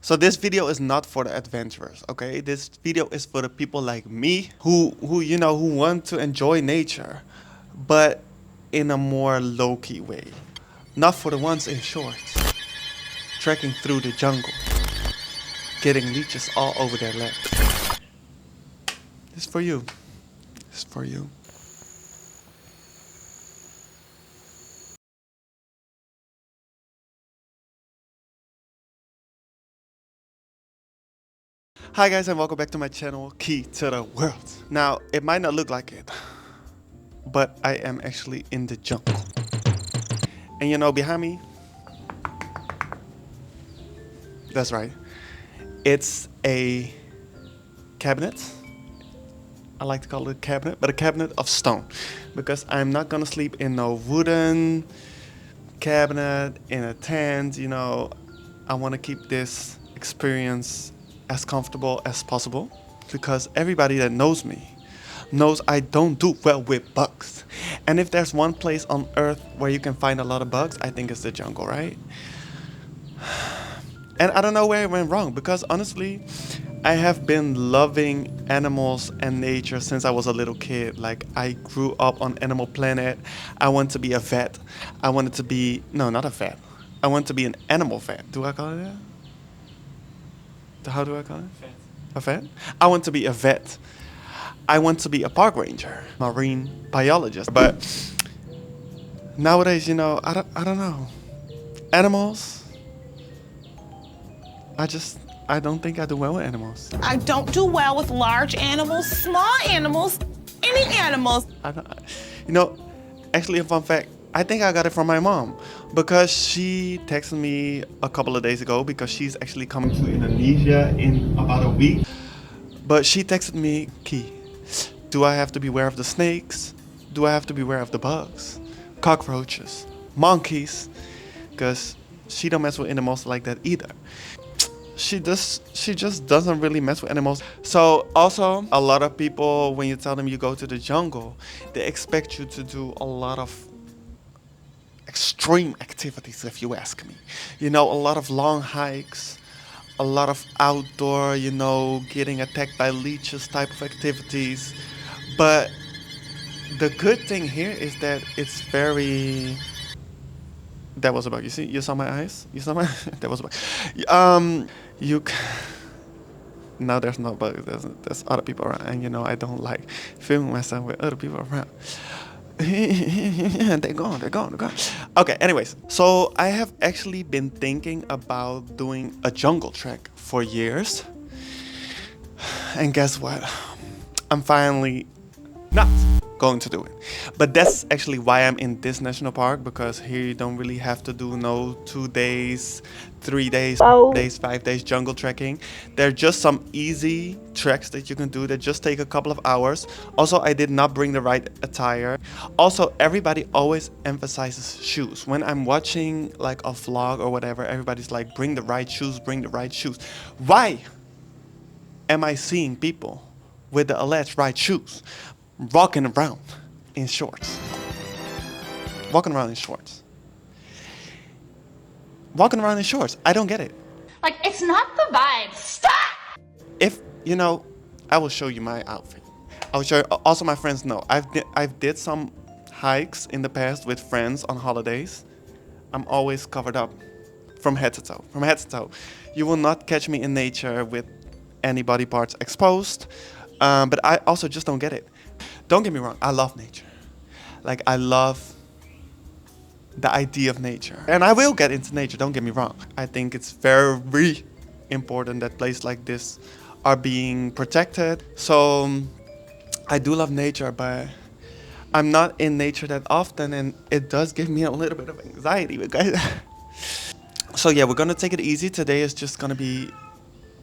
So this video is not for the adventurers, okay? This video is for the people like me who you know, who want to enjoy nature, but in a more low-key way. Not for the ones in shorts, trekking through the jungle, getting leeches all over their legs. It's for you. It's for you. Hi guys, and welcome back to my channel, Key to the World. Now, it might not look like it, but I am actually in the jungle. And you know, behind me, that's right, it's a cabinet. I like to call it a cabinet, but a cabinet of stone. Because I'm not gonna sleep in no wooden cabinet, in a tent, you know. I wanna keep this experience as comfortable as possible. Because everybody that knows me knows I don't do well with bugs. And if there's one place on earth where you can find a lot of bugs, I think it's the jungle, right? And I don't know where it went wrong, because honestly, I have been loving animals and nature since I was a little kid. Like, I grew up on Animal Planet. I want to be a vet. I wanted to be, no, not a vet. I want to be an animal vet. Do I call it that? How do I call it? Vet. A vet? I want to be a vet. I want to be a park ranger, marine biologist. But nowadays, you know, I don't know. Animals, I don't think I do well with animals. I don't do well with large animals, small animals, any animals. You know, actually a fun fact, I think I got it from my mom, because she texted me a couple of days ago, because she's actually coming to Indonesia in about a week. But she texted me, Key, do I have to beware of the snakes? Do I have to beware of the bugs, cockroaches, monkeys? Because she don't mess with animals like that either. She just doesn't really mess with animals. So also, a lot of people, when you tell them you go to the jungle, they expect you to do a lot of extreme activities, if you ask me. You know, a lot of long hikes, a lot of outdoor, you know, getting attacked by leeches type of activities. But the good thing here is that it's very... That was a bug. You see? You saw my eyes? You saw my... That was a bug. You... Now there's no bugs. There's other people around. And, you know, I don't like filming myself with other people around. They're gone. Okay, anyways. So I have actually been thinking about doing a jungle trek for years. And guess what? I'm finally not going to do it. But that's actually why I'm in this national park, because here you don't really have to do no 2 days, 3 days, 4 days, 5 days jungle trekking. There are just some easy treks that you can do that just take a couple of hours. Also, I did not bring the right attire. Also, everybody always emphasizes shoes. When I'm watching like a vlog or whatever, everybody's like, bring the right shoes, bring the right shoes. Why am I seeing people with the alleged right shoes walking around in shorts? Walking around in shorts. I don't get it. Like, it's not the vibe. Stop! If, you know, I will show you my outfit. I will show you, also my friends know. I've did some hikes in the past with friends on holidays. I'm always covered up from head to toe. You will not catch me in nature with any body parts exposed. But I also just don't get it. Don't get me wrong, I love nature. Like, I love the idea of nature. And I will get into nature, don't get me wrong. I think it's very important that places like this are being protected. So I do love nature, but I'm not in nature that often, and it does give me a little bit of anxiety, guys. So yeah, we're gonna take it easy. Today is just gonna be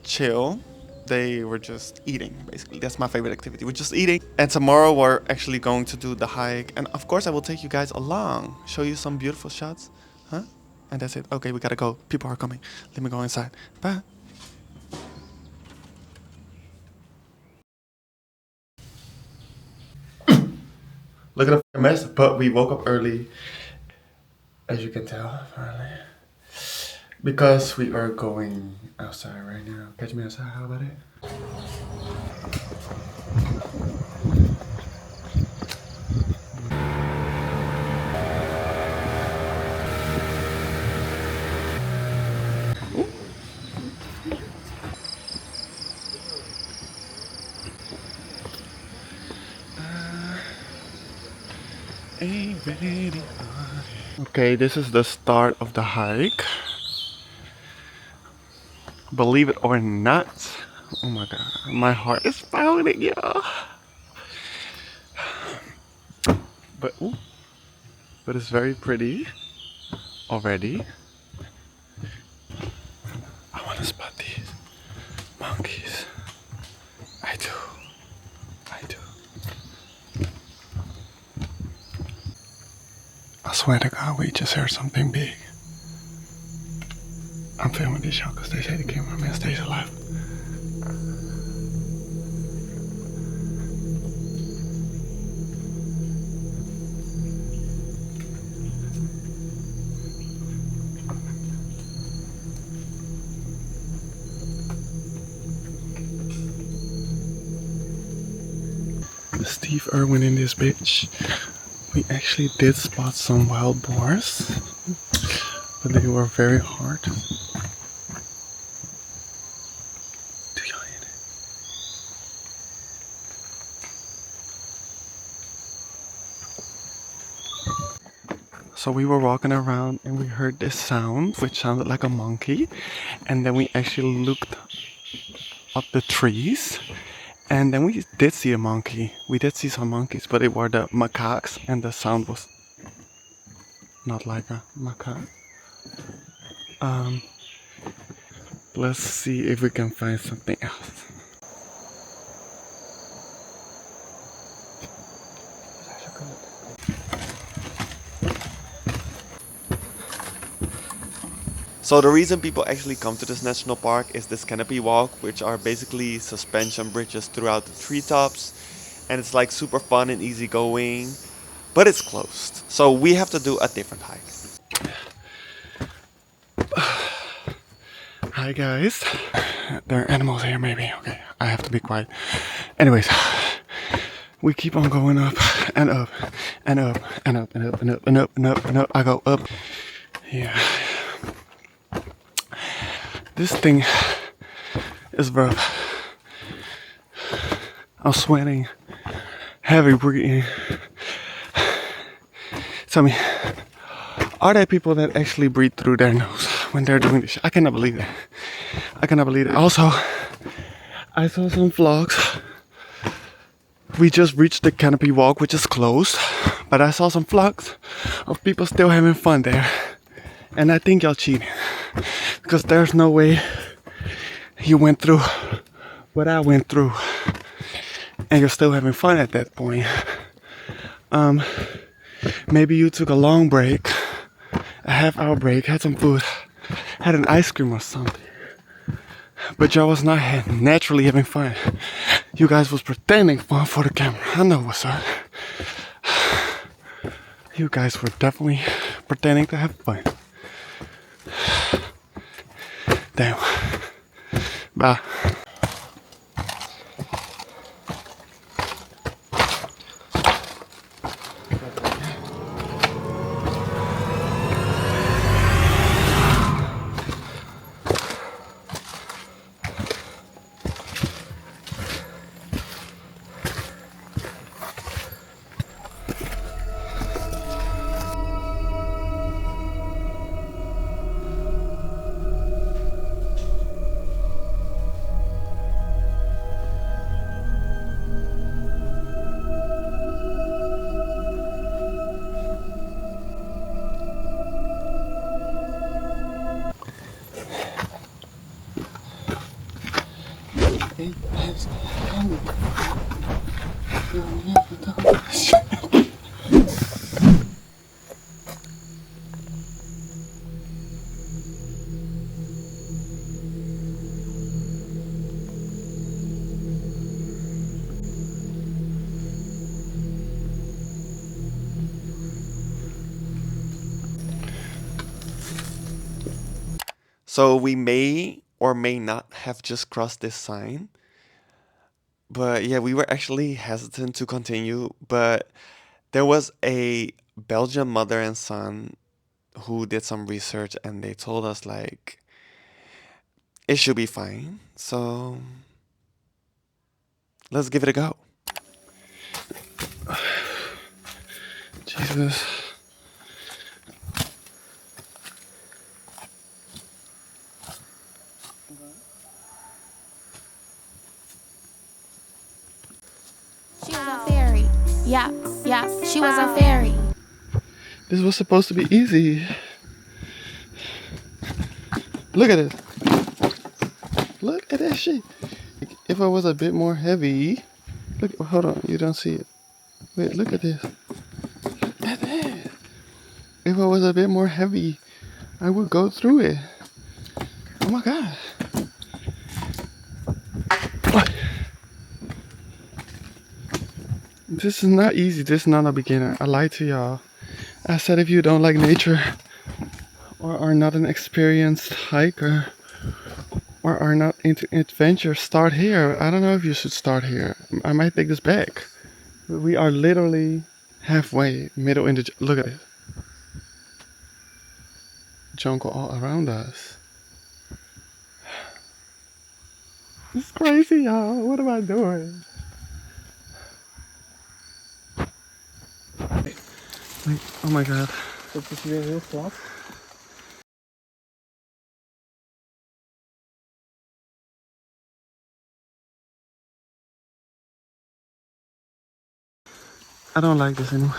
chill. They were just eating, basically. That's my favorite activity. We're just eating. And tomorrow we're actually going to do the hike. And of course I will take you guys along. Show you some beautiful shots. Huh? And that's it. Okay, we gotta go. People are coming. Let me go inside. Bye. Look at the mess. But we woke up early, as you can tell, apparently. Because we are going out. outside right now. Catch me outside, how about it? Okay, this is the start of the hike. Believe it or not, oh my god, my heart is pounding, y'all. But ooh, but it's very pretty already. I want to spot these monkeys. I do. I swear to God, we just heard something big. I'm filming this y'all because they say the cameraman stays alive. Steve Irwin in this bitch. We actually did spot some wild boars, but they were very hard. Do y'all hear it? So we were walking around and we heard this sound, which sounded like a monkey, and then we actually looked up the trees. And then we did see a monkey. We did see some monkeys, but it were the macaques, and the sound was not like a macaque. Let's see if we can find something else. So the reason people actually come to this national park is this canopy walk, which are basically suspension bridges throughout the treetops. And it's like super fun and easy going, but it's closed. So we have to do a different hike. Hi guys. There are animals here maybe. Okay, I have to be quiet. Anyways, we keep on going up and up and up and up and up and up and up and up and up. I go up. Yeah. This thing is rough. I'm sweating, heavy breathing. Tell me, are there people that actually breathe through their nose when they're doing this? I cannot believe that. I cannot believe it. Also, I saw some vlogs. We just reached the canopy walk, which is closed, but I saw some vlogs of people still having fun there. And I think y'all cheating, because there's no way you went through what I went through and you're still having fun at that point. Maybe you took a long break, a half-hour break, had some food, had an ice cream or something, but y'all was not naturally having fun. You guys was pretending fun for the camera. I know what's up. You guys were definitely pretending to have fun. Damn. Bye. So we may or may not have just crossed this sign. But yeah, we were actually hesitant to continue, but there was a Belgian mother and son who did some research and they told us like it should be fine. So let's give it a go. Jesus. She was a fairy. Yeah, yeah, she was a fairy. This was supposed to be easy. Look at it. Look at that shit. If I was a bit more heavy. Look, hold on, you don't see it. Wait, look at this. Look at that. If I was a bit more heavy, I would go through it. Oh my god. What? This is not easy. This is not a beginner. I lied to y'all. I said if you don't like nature or are not an experienced hiker or are not into adventure, start here. I don't know if you should start here. I might take this back. We are literally halfway, middle in the... Look at it. Jungle all around us. This is crazy, y'all. What am I doing? Like, oh my god. Dit is weer heel plat. I don't like this anymore.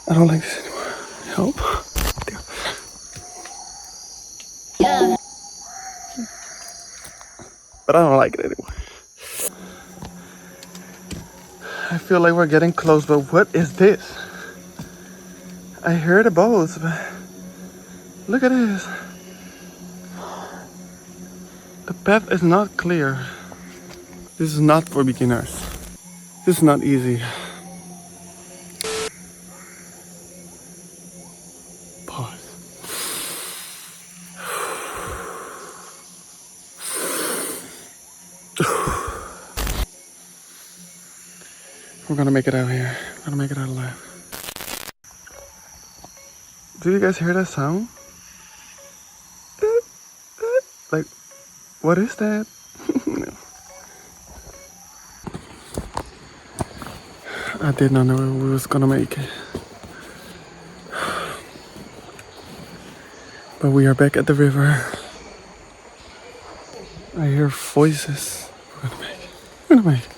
I don't like this anymore. Help. But I don't like it anymore. I feel like we're getting close, but what is this? I hear the boats, but look at this. The path is not clear. This is not for beginners. This is not easy. Pause. We're gonna make it out here. We're gonna make it out alive. Do you guys hear that sound? Like, what is that? No. I did not know we was gonna make it. But we are back at the river. I hear voices. We're gonna make it. We're gonna make it.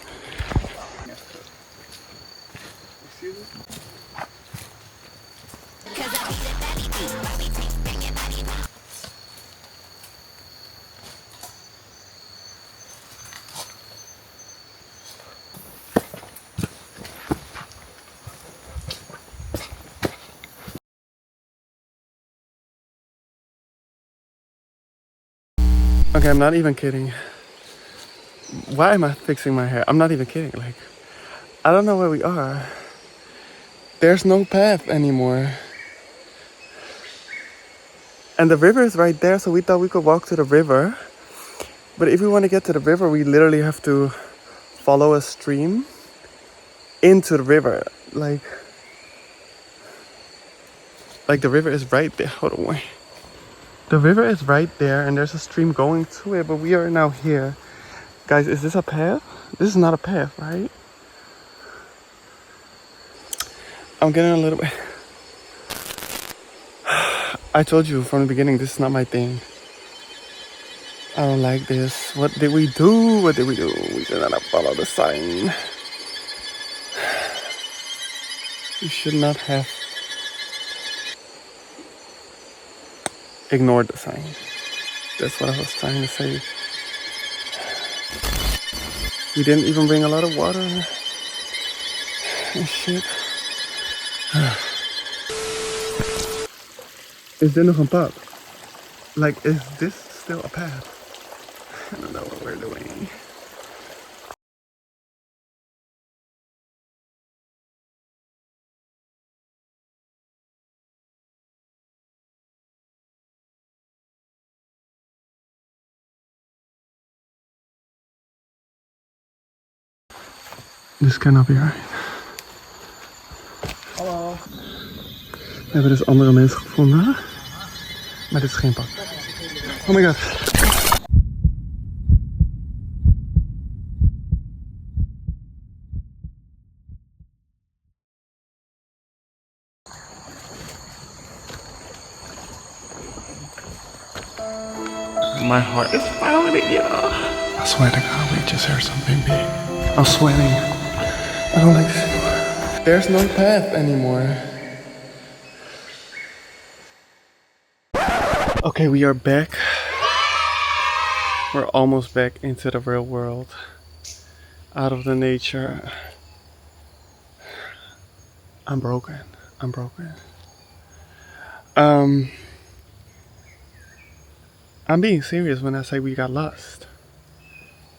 Okay, I'm not even kidding. Why am I fixing my hair? I'm not even kidding. Like, I don't know where we are. There's no path anymore. And the river is right there, so we thought we could walk to the river. But if we want to get to the river, we literally have to follow a stream into the river. Like the river is right there. Hold on, wait. The river is right there and there's a stream going to it, but we are now here. Guys, is this a path? This is not a path, right? I'm getting a little bit... I told you from the beginning, this is not my thing. I don't like this. What did we do? What did we do? We did not follow the sign. We should not have ignored the sign. That's what I was trying to say. We didn't even bring a lot of water and shit. Is there nog een pad? Like, is this still a path? I don't know what we're doing. This cannot be right. Hallo. We hebben dus andere mensen gevonden. Maar dit is geen pad. Oh my god. My heart is pounding, y'all. I swear to God, we just heard something big. I'm sweating. I don't like this. There's no path anymore. Okay, we are back. We're almost back into the real world. Out of the nature. I'm broken. I'm broken. I'm being serious when I say we got lost.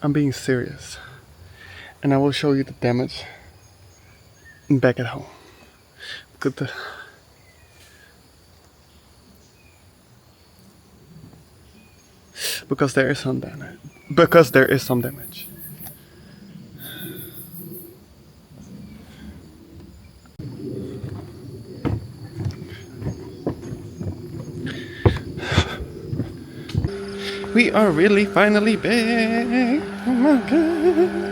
I'm being serious. And I will show you the damage back at home. Because there is some damage. Because there is some damage. We are really finally back. Oh my god.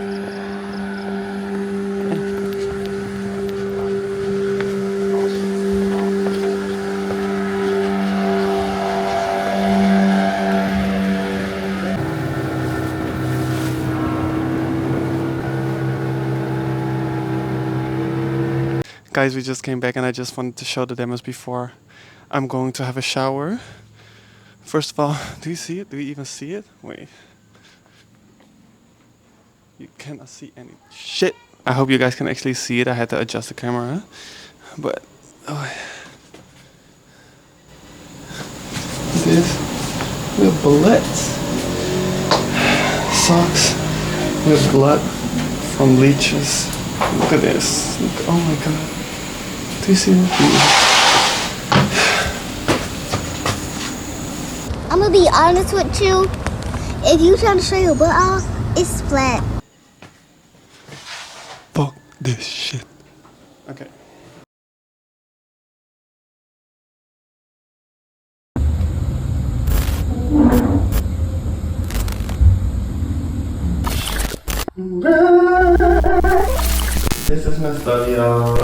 Guys, we just came back and I just wanted to show the demos before I'm going to have a shower. First of all, do you see it? Do you even see it? Wait. You cannot see any shit. I hope you guys can actually see it. I had to adjust the camera. But, oh. This with bullets. Socks with blood from leeches. Look at this. Look, oh my god. Do you see that? I'm gonna be honest with you. If you try to show your butt off, it's flat. Fuck this shit. Okay. This is my study, y'all.